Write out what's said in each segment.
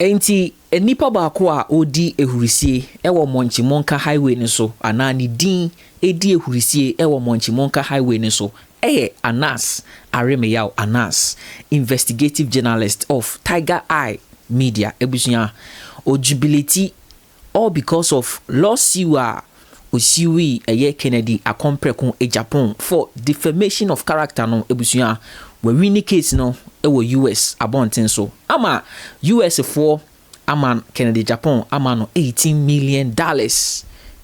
enti enipa baako a odi ehurisie ewo Monchimonka highway ne so ana ne din edi ehurisie ewo Monchimonka highway ne so Anas Aremeyao Anas, investigative journalist of Tiger Eye Media ebusunya ojubility all because of lawsuit Osiwi Kennedy Agyapong Agyapong for defamation of character no ebusunya we win case no ewo US abonten so ama US for aman Kennedy Agyapong amano $18 million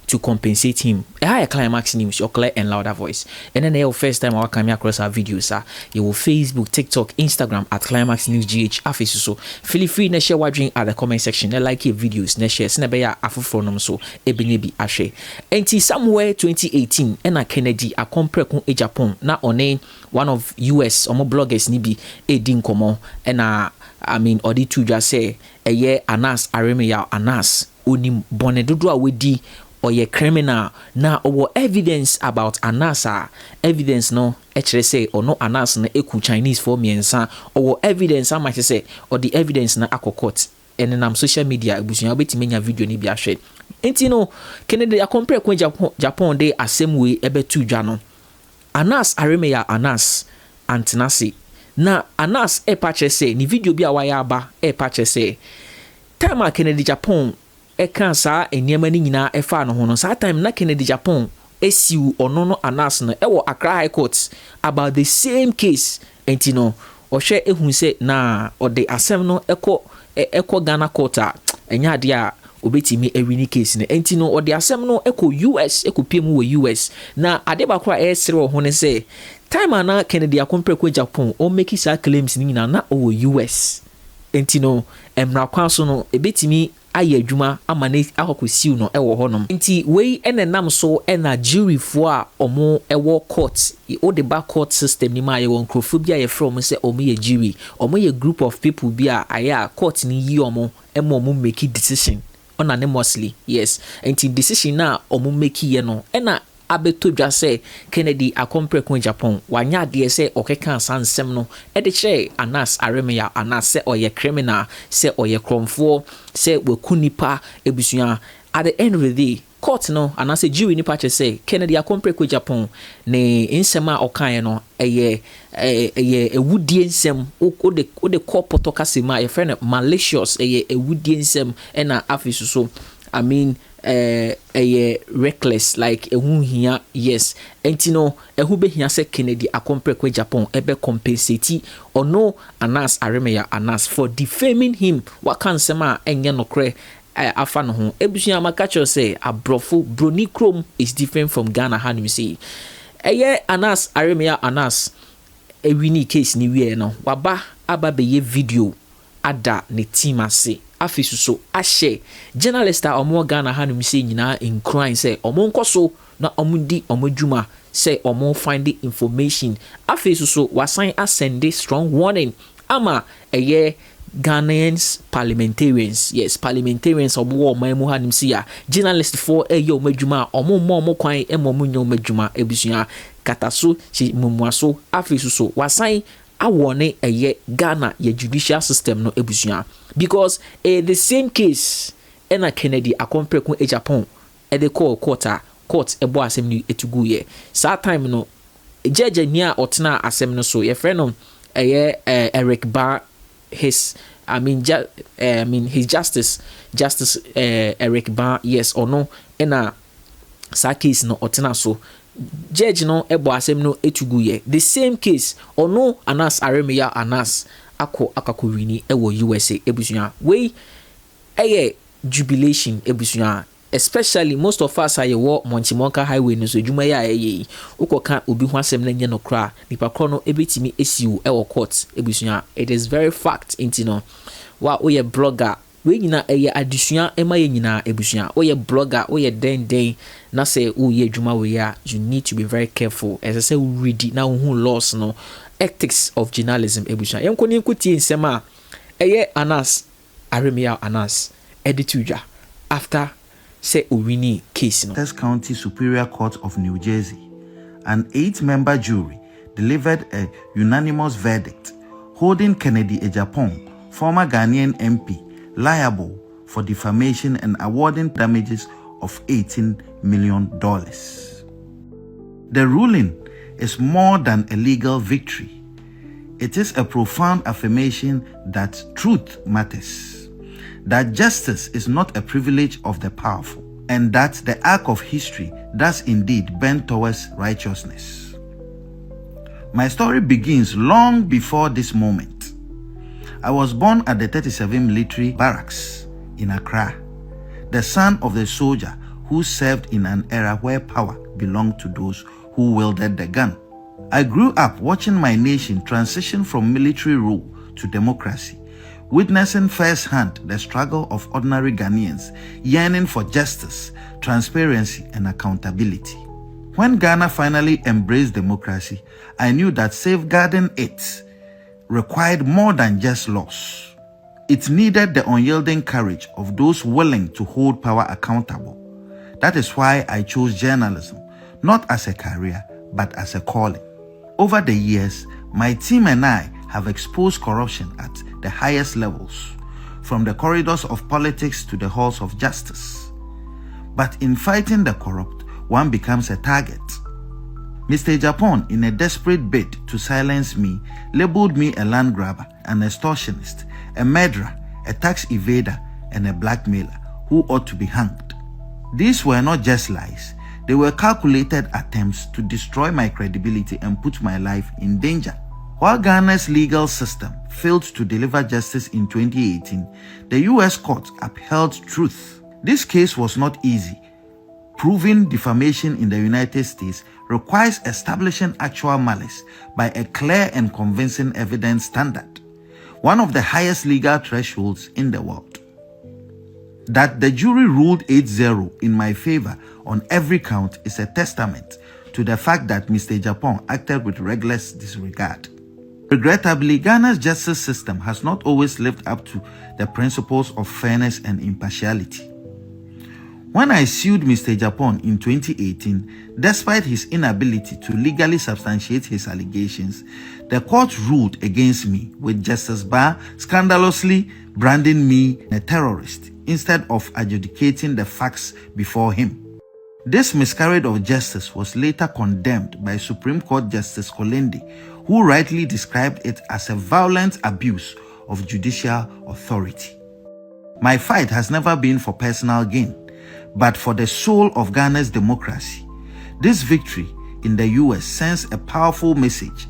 to compensate him. A Climax News, your clear and louder voice. And then the first time I come across our videos, you will Facebook, TikTok, Instagram at Climax News GH Office. So feel free to share what drink at the comment section. And like your videos, ne share. Snabaya afufronum so ebenebi ashe. Enti somewhere 2018, and a Kennedy Agyapong Agyapong na one of US or more bloggers nibi edin komo and I mean odi to just say Anas Aremeyao Anas unim bonedodo a wedi or ye criminal na or evidence about Anasa evidence no actually say or no Anas na eku Chinese for miensa or evidence I might say or the evidence na akokot and then social media ebusunya obeti menya video ni bi ahwe enti no Kennedy Agyapong Japan dey asem we ebetu dwa no Anas Aremeyao Anas antenase na Anas patche say ni video bi a waya aba patche say time Kennedy Agyapong kansa eniema ni nyina efa no ho no sa time na Kennedy Agyapong esiu ono no Anas no ewo Accra High Court about the same case enti no ohwe ehun se na ode asem no eko Ghana court a enya ade a obetimi ewini case ne enti no ode asem no eko US eko piem wo US na ade ba kwa esere ho ne se time na Kennedy Agyapong o make sa claims ni nyina na o US enti no emra kwa so no ebetimi aye adwuma amane akokosiu no ewo honom nti wei enenam so ena jury fo a omo ewo court o de back court system ni ma ye won crofobia ye from say omo ye jury omo ye group of people bi a aya court ni yi omo emo make decision unanimously yes nti decision na omo make ye no ena abeto dwa say Kennedy Agyapong Japan wanya de say okeka sansem no e de che Anas Aremeyao Anas say oye criminal say oye kromfo say we kunipa ebusuya at the end of the day court no Anas jury nipa che say Kennedy Agyapong Japan ne nsema okan no eye ewudie nsem o de corporate kasema ye friend malicious eye ewudie nsem na afis so I mean reckless like ehun hia yes enti no ehu be hia se Kennedy Agyapong Japan ebe compensate ono Anas Aremeyao Anas for defaming him what can sema enye nokre afa no ho ebusuya makacho say abrofo broni krom is different from Ghana how you say Anas Aremeyao Anas ewini case ni wie no waba aba be ye video ada ne team ase afisu so ahye journalist a omo Ghana hanum say nyina in crime say omo nkoso na omo di omo dwuma say omo find the information afisu so wasan ascend strong warning ama Ghanaians parliamentarians yes parliamentarians obo omo hanum say ya journalist for omo dwuma omo kwan omo nyo dwuma ebusuya kataso chi mumuaso afisu so wasan awone Ghana ye judicial system no ebusuya because the same case ena Kennedy Agyapong Japan the court ebo asem ni etugu ye sa time no judge nia otena asem no so ye friend no Eric Bar his his justice Eric Bar yes or no ena sa case no otena so judge no ebo asem no etugu ye the same case or no Anas Aremeyao Anas akakowini ewo USA ebusuya we jubilation ebusuya especially most of us are wo Monchimonka highway no so dwuma ya ukoka obi ho asem na nye no kra nipa kro no ebetimi esiu ewo court ebusuya it is very fact intino wa oye blogger we nyina adusua ema ye nyina ebusuya oye blogger oye den na say oye dwuma we ya you need to be very careful as I say we read na who laws no ethics of journalism ebusuya yenkoni nkuti nsema Anas Aremeyao Anas edituja after say Uwini case no Test County Superior Court of New Jersey an 8-member jury delivered a unanimous verdict holding Kennedy Agyapong, former Ghanaian MP liable for defamation and awarding damages of $18 million. The ruling is more than a legal victory. It is a profound affirmation that truth matters, that justice is not a privilege of the powerful, and that the arc of history does indeed bend towards righteousness. My story begins long before this moment. I was born at the 37 Military Barracks in Accra, the son of the soldier who served in an era where power belonged to those who wielded the gun. I grew up watching my nation transition from military rule to democracy, witnessing firsthand the struggle of ordinary Ghanaians yearning for justice, transparency, and accountability. When Ghana finally embraced democracy, I knew that safeguarding it required more than just laws. It needed the unyielding courage of those willing to hold power accountable. That is why I chose journalism, not as a career, but as a calling. Over the years, my team and I have exposed corruption at the highest levels, from the corridors of politics to the halls of justice. But in fighting the corrupt, one becomes a target. Mr. Agyapong, in a desperate bid to silence me, labeled me a land grabber, an extortionist, a murderer, a tax evader, and a blackmailer who ought to be hanged. These were not just lies. They were calculated attempts to destroy my credibility and put my life in danger. While Ghana's legal system failed to deliver justice in 2018, the US court upheld truth. This case was not easy. Proving defamation in the United States requires establishing actual malice by a clear and convincing evidence standard, one of the highest legal thresholds in the world. That the jury ruled 8-0 in my favor on every count is a testament to the fact that Mr. Agyapong acted with reckless disregard. Regrettably, Ghana's justice system has not always lived up to the principles of fairness and impartiality. When I sued Mr. Agyapong in 2018, despite his inability to legally substantiate his allegations, the court ruled against me, with Justice Barr scandalously branding me a terrorist instead of adjudicating the facts before him. This miscarriage of justice was later condemned by Supreme Court Justice Kolende, who rightly described it as a violent abuse of judicial authority. My fight has never been for personal gain, but for the soul of Ghana's democracy. This victory in the US sends a powerful message.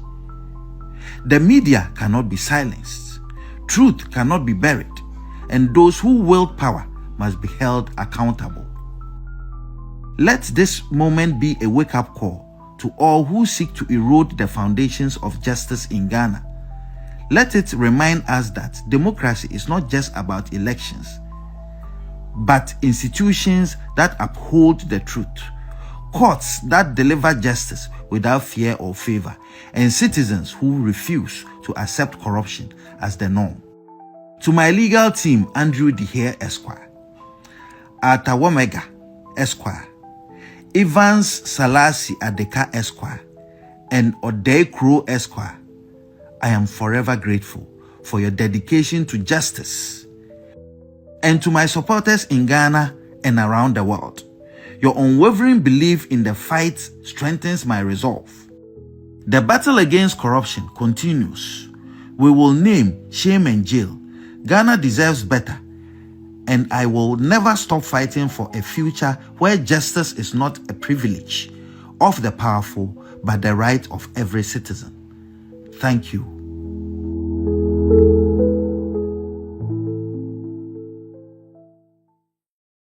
The media cannot be silenced, truth cannot be buried, and those who wield power must be held accountable. Let this moment be a wake-up call to all who seek to erode the foundations of justice in Ghana. Let it remind us that democracy is not just about elections, but institutions that uphold the truth, courts that deliver justice without fear or favor, and citizens who refuse to accept corruption as the norm. To my legal team, Andrew Dehere Esquire, Arthur Womega Esquire, Evans Salasi Adeka Esquire, and Odei Crow Esquire, I am forever grateful for your dedication to justice. And to my supporters in Ghana and around the world, your unwavering belief in the fight strengthens my resolve. The battle against corruption continues. We will name, shame, and jail. Ghana deserves better, and I will never stop fighting for a future where justice is not a privilege of the powerful, but the right of every citizen. Thank you.